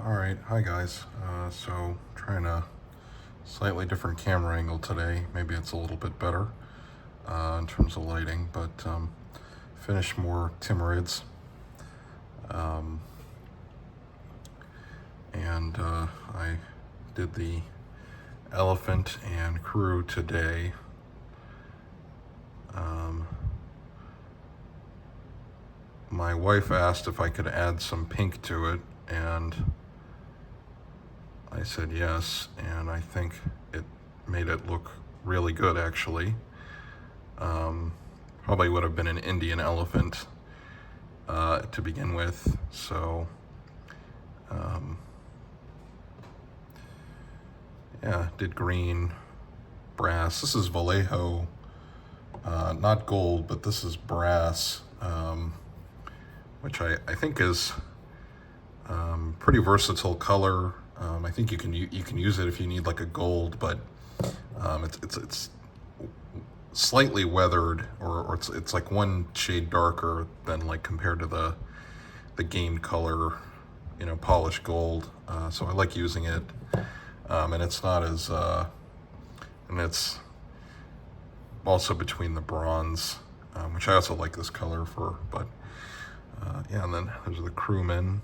Alright, hi guys. So trying a slightly different camera angle today. Maybe it's a little bit better in terms of lighting, but finished more Timurids. And I did the elephant and crew today. My wife asked if I could add some pink to it, and I said yes, and I think it made it look really good, actually. Probably would have been an Indian elephant to begin with, so yeah, did green, brass. This is Vallejo, not gold, but this is brass, which I think is pretty versatile color. I think you can use it if you need like a gold, but it's slightly weathered, or it's like one shade darker than like compared to the game color, polished gold. So I like using it, and it's not as and it's also between the bronze, which I also like this color for. But yeah, and then there's the crewmen.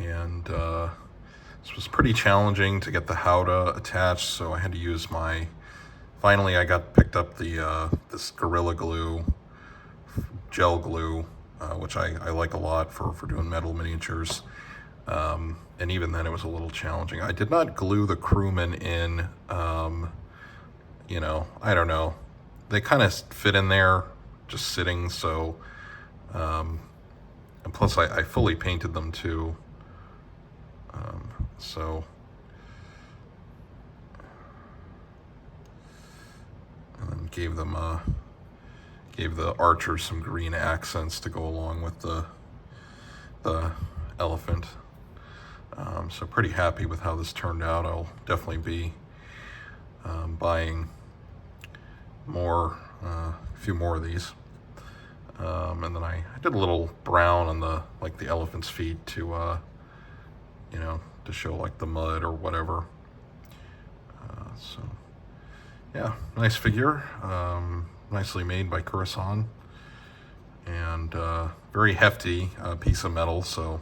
And this was pretty challenging to get the howdah attached, so I had to use finally I picked up the this Gorilla Glue, gel glue, which I like a lot for doing metal miniatures. And even then it was a little challenging. I did not glue the crewmen in, I don't know. They kind of fit in there just sitting, so, and plus I fully painted them too. So, and gave the archers some green accents to go along with the elephant. So pretty happy with how this turned out. I'll definitely be buying a few more of these. And then I did a little brown on the elephant's feet to to show like the mud or whatever. So yeah, nice figure, nicely made by Curacao, and very hefty piece of metal. So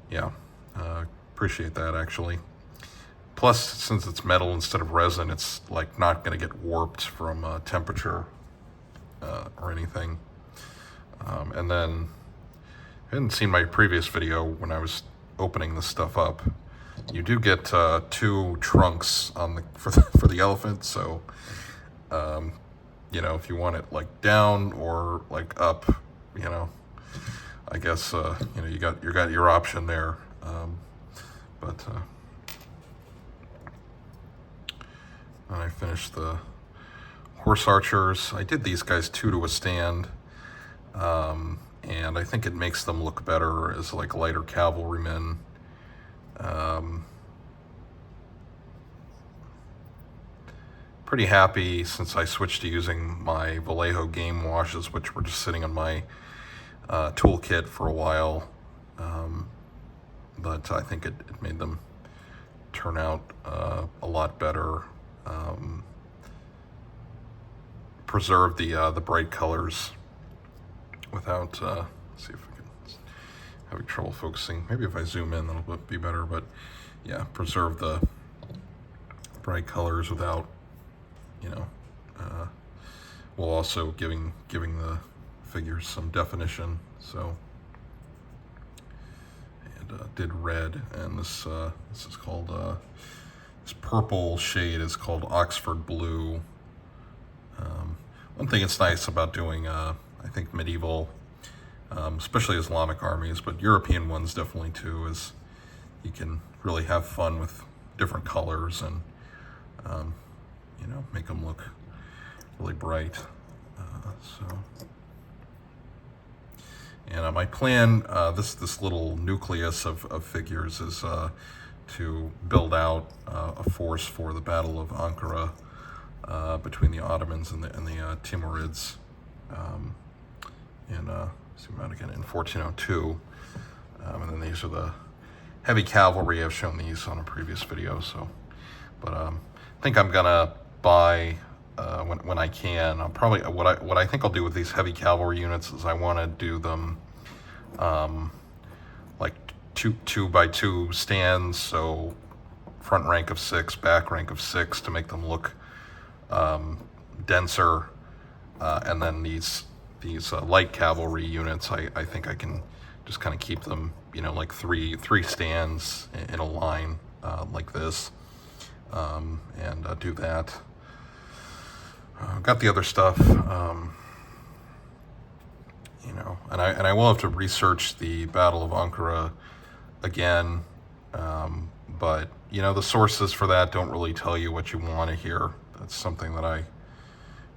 yeah, appreciate that actually. Plus, since it's metal instead of resin, it's like not going to get warped from temperature or anything. And then, I hadn't seen my previous video when I was opening this stuff up. You do get 2 trunks for the elephant, so if you want it like down or like up, I guess you got your option there. But I finished the horse archers. I did these guys 2 to a stand. And I think it makes them look better as like lighter cavalrymen. Pretty happy since I switched to using my Vallejo game washes, which were just sitting on my toolkit for a while. But I think it made them turn out a lot better. Preserve the bright colors without, see if I can, having trouble focusing. Maybe if I zoom in, that'll be better, but yeah, preserve the bright colors without, while also giving the figures some definition. So, and did red, and this is called, this purple shade is called Oxford Blue. One thing that's nice about doing, I think medieval, especially Islamic armies, but European ones definitely too, is you can really have fun with different colors and, make them look really bright. And my plan, this little nucleus of figures is to build out a force for the Battle of Ankara between the Ottomans and the Timurids. in zoom out again, in 1402. And then these are the heavy cavalry. I've shown these on a previous video. So, but I think I'm gonna buy when I can. I'll probably what I think I'll do with these heavy cavalry units is I want to do them like two by two stands. So front rank of 6, back rank of 6 to make them look denser, and then these light cavalry units, I think I can just kind of keep them, you know, like three stands in a line like this, and do that. Got the other stuff, you know, and I will have to research the Battle of Ankara again, but you know, the sources for that don't really tell you what you want to hear. That's something that I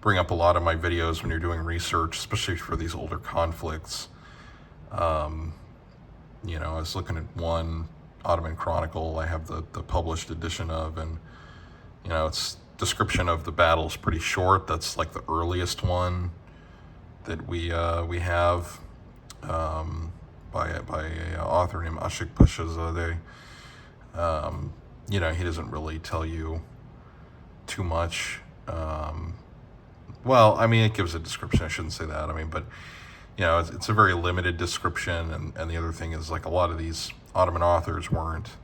bring up a lot in my videos when you're doing research, especially for these older conflicts. You know, I was looking at one Ottoman Chronicle I have the published edition of, and you know, its description of the battle is pretty short. That's like the earliest one that we have, by an author named Ashik Pashazadeh. You know, he doesn't really tell you too much. Well, I mean, it gives a description. I shouldn't say that. I mean, but you know, it's a very limited description. And the other thing is, like, a lot of these Ottoman authors weren't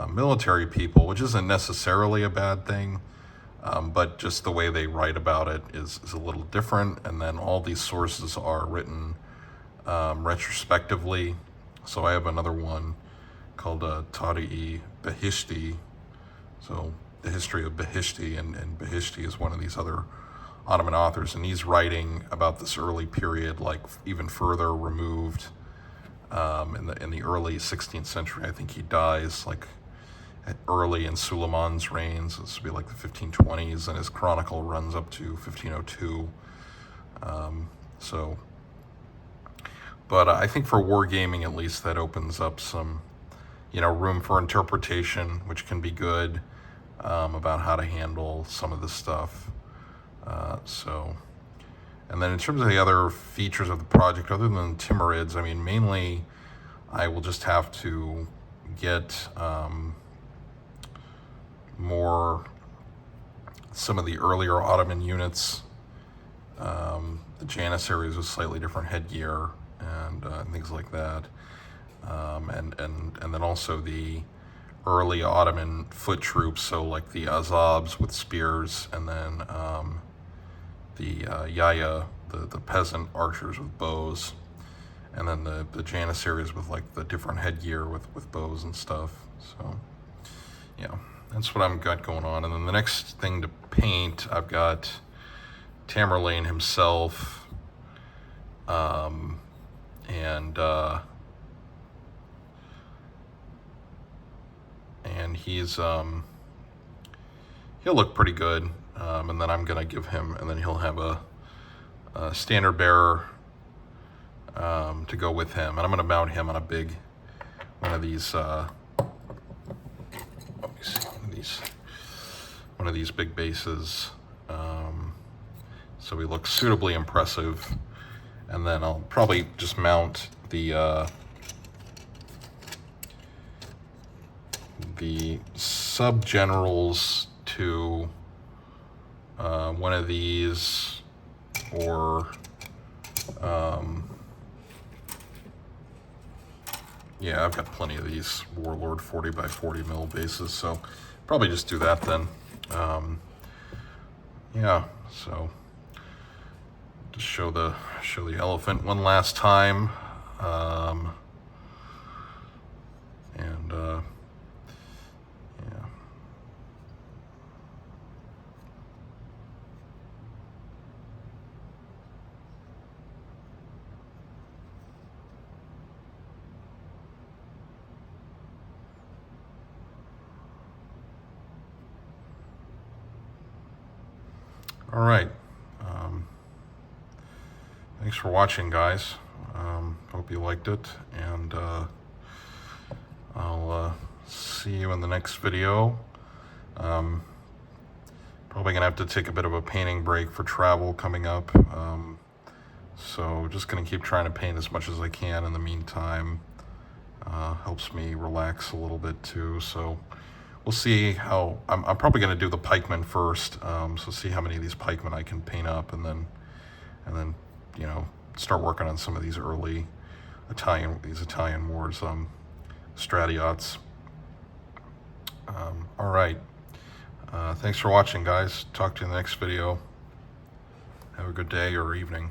military people, which isn't necessarily a bad thing, but just the way they write about it is a little different. And then all these sources are written retrospectively. So I have another one called Tariq Behishti, so the history of Behishti, and Behishti is one of these other Ottoman authors, and he's writing about this early period, like even further removed, in the early 16th century. I think he dies like early in Suleiman's reign, so this would be like the 1520s, and his chronicle runs up to 1502. But I think for wargaming, at least, that opens up some, you know, room for interpretation, which can be good, about how to handle some of this stuff. And then in terms of the other features of the project, other than Timurids, I mean, mainly I will just have to get some of the earlier Ottoman units, the Janissaries with slightly different headgear and things like that, and then also the early Ottoman foot troops, so like the Azabs with spears, and then the Yaya, the peasant archers with bows, and then the Janissaries with like the different headgear with bows and stuff. So yeah, that's what I've got going on. And then the next thing to paint, I've got Tamerlane himself, and he's he'll look pretty good, and then I'm gonna give him, and then he'll have a standard bearer to go with him, and I'm gonna mount him on a big one of these. Let me see, one of these big bases, so he looks suitably impressive. And then I'll probably just mount the sub-generals to one of these, or yeah, I've got plenty of these Warlord 40 by 40 mil bases, so probably just do that then. Yeah, so just show the elephant one last time, and yeah. All right. Thanks for watching, guys. Hope you liked it, and I'll see you in the next video. Probably gonna have to take a bit of a painting break for travel coming up, So just going to keep trying to paint as much as I can in the meantime. Helps me relax a little bit too. So we'll see how, I'm probably going to do the pikemen first. So see how many of these pikemen I can paint up, and then, you know, start working on some of these early Italian wars, stratiots. All right. Thanks for watching, guys. Talk to you in the next video. Have a good day or evening.